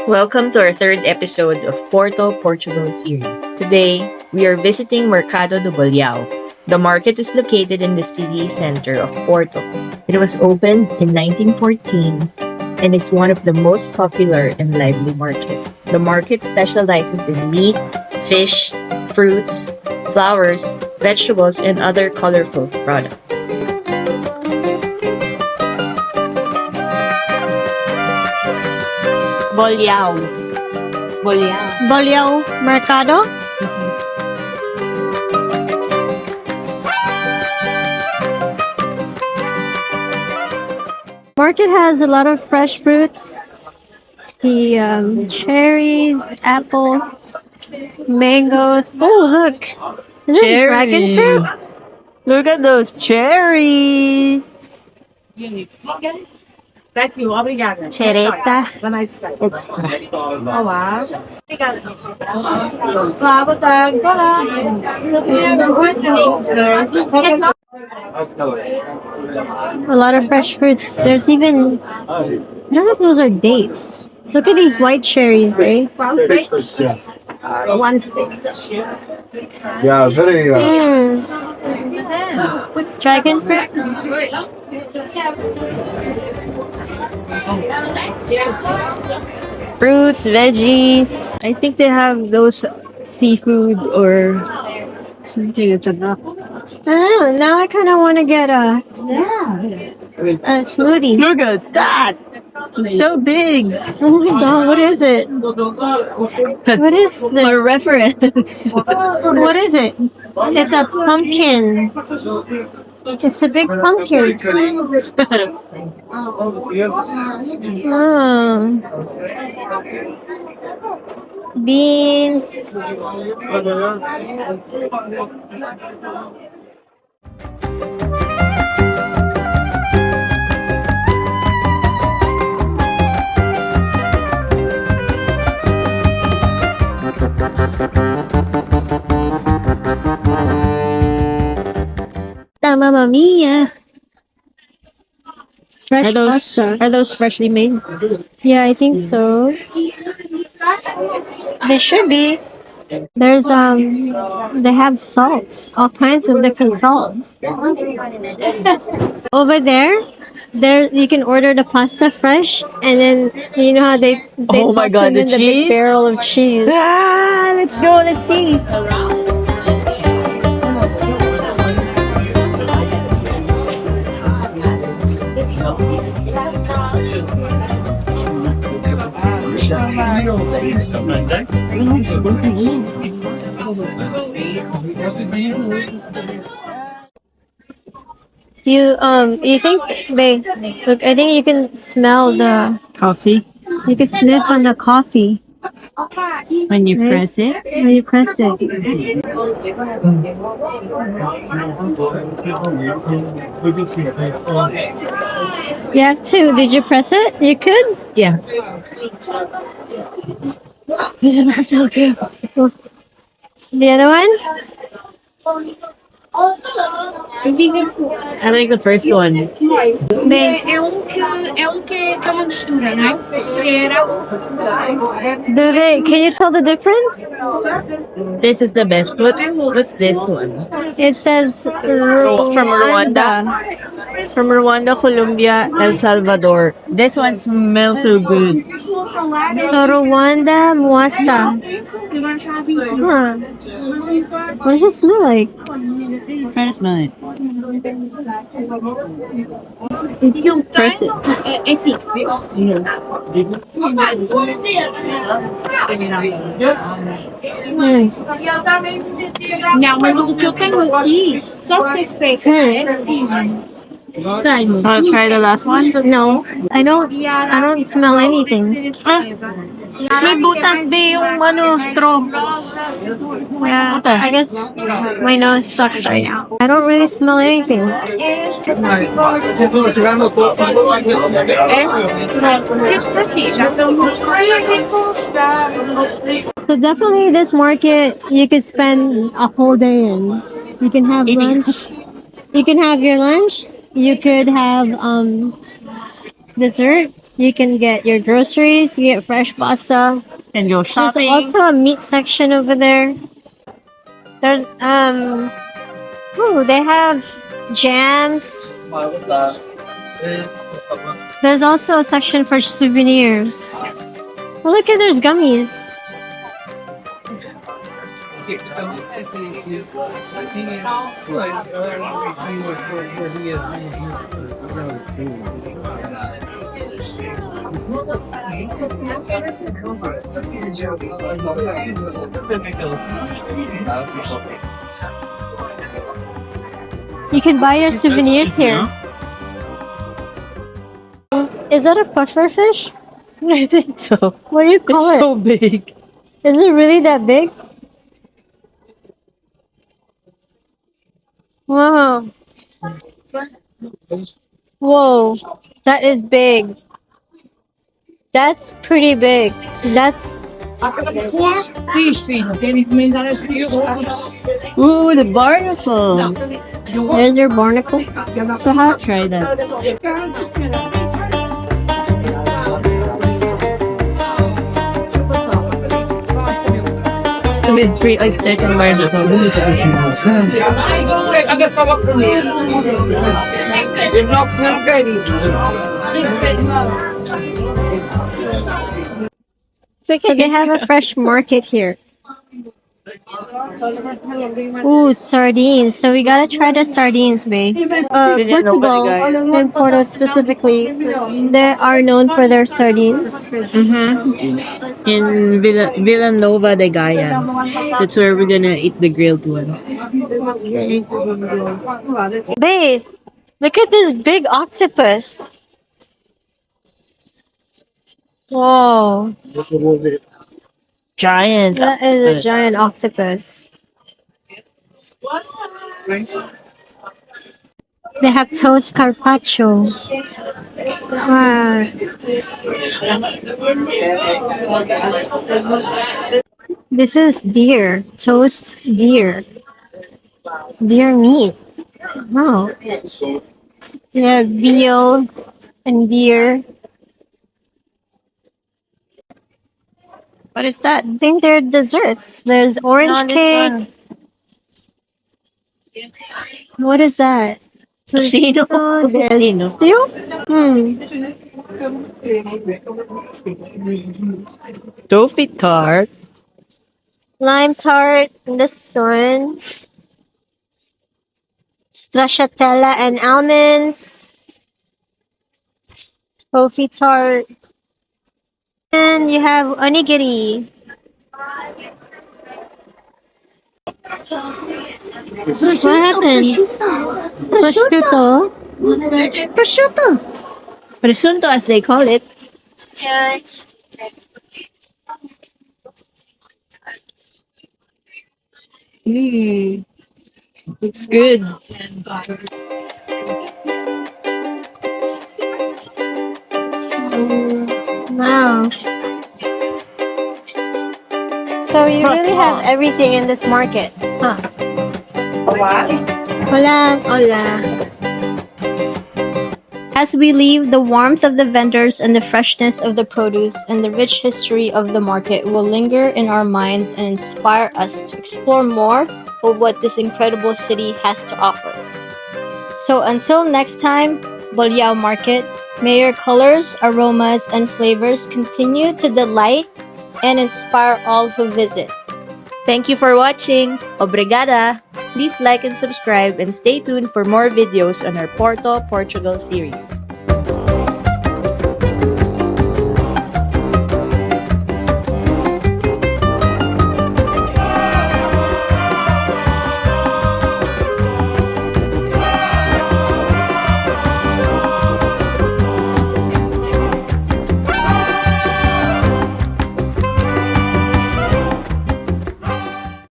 Welcome to our third episode of Porto, Portugal series. Today, we are visiting Mercado do Bolhao. The market is located in the city center of Porto. It was opened in 1914 and is one of the most popular and lively markets. The market specializes in meat, fish, fruits, flowers, vegetables, and other colorful products. Bolhao. Bolhão Mercado. Market has a lot of fresh fruits. The cherries, apples, mangoes. Oh, look! Is it dragon fruit? Look at those cherries! Cereza. Olá. A lot of fresh fruits. There's even, I don't know if those are dates. Look at these white cherries, babe. 1/6. Yeah, very. Dragon fruit. Fruits, veggies. I think they have those seafood or something at the back. Oh, now I kind of want to get a smoothie. Look at that! So big! Oh my god, what is it? What is this? For reference. What is it? It's a pumpkin. It's a big pumpkin. Beans. Mamma mia. Fresh pasta. Are those freshly made? Yeah, I think so. They should be. There's they have salts, all kinds of different salts. Over there you can order the pasta fresh, and then you know how they Oh my toss God, it the in the big cheese? barrel of cheese. Ah, let's go, let's see. Do you think babe, look, I think you can smell the Coffee you can sniff on the coffee when you Right. press it. when you press it. You have to. Did you press it? You could? Yeah. That's so good. The other one? I like the first one. Babe, que é uma mistura, não é? Que era can you tell the difference? This is the best. What's this one? It says From Rwanda. From Rwanda, Colombia, El Salvador. This one smells so good. So Rwanda Mwasa. Huh. What does it smell like? Try to smell it. Press it. É sim. Nice. Não, mas o que eu tenho aqui, só que é feito. I'll try the last one. No, I don't smell anything. May butas di yung straw. Yeah, I guess my nose sucks right now. I don't really smell anything. Este aqui já são So definitely this market you could spend a whole day in. You can have lunch. You can have your lunch. You could have dessert. You can get your groceries, you get fresh pasta. And go There's shopping. also a meat section over there. There's they have jams. There's also a section for souvenirs. Oh, look at there's gummies. You can buy your souvenirs here. Is that a pufferfish? I think so. What do you call It's it? so big. Is it really that big? Wow. Whoa. That is big. That's pretty big. That's Ooh, the barnacles. there's your barnacle. So how Try that. With free oysters and barnacles. So they have a fresh market here. Ooh, sardines. So we gotta try the sardines, babe. Portugal and Porto specifically, they are known for their sardines. In Villanova de Gaia. That's where we're gonna eat the grilled ones. Babe, look at this big octopus. Whoa, Giant. that is a giant octopus. They have toast carpaccio. Wow. This is deer, toast deer. Deer meat. Wow. Yeah, veal and deer. What is that? I think they're desserts. There's orange cake. What is that? Tocino. Tocino. Steel? Toffee tart. Lime tart. This one. Stracciatella and almonds. Toffee tart. And you have onigiri. What happened? Prosciutto. Prosciutto. Presunto as they call it. It's good. Wow. So you really have everything in this market. Huh? Hola. Hola. As we leave, the warmth of the vendors and the freshness of the produce and the rich history of the market will linger in our minds and inspire us to explore more of what this incredible city has to offer. So until next time, Bolhao Market, may your colors, aromas, and flavors continue to delight and inspire all who visit. Thank you for watching. Obrigada. Please like and subscribe and stay tuned for more videos on our Porto, Portugal series.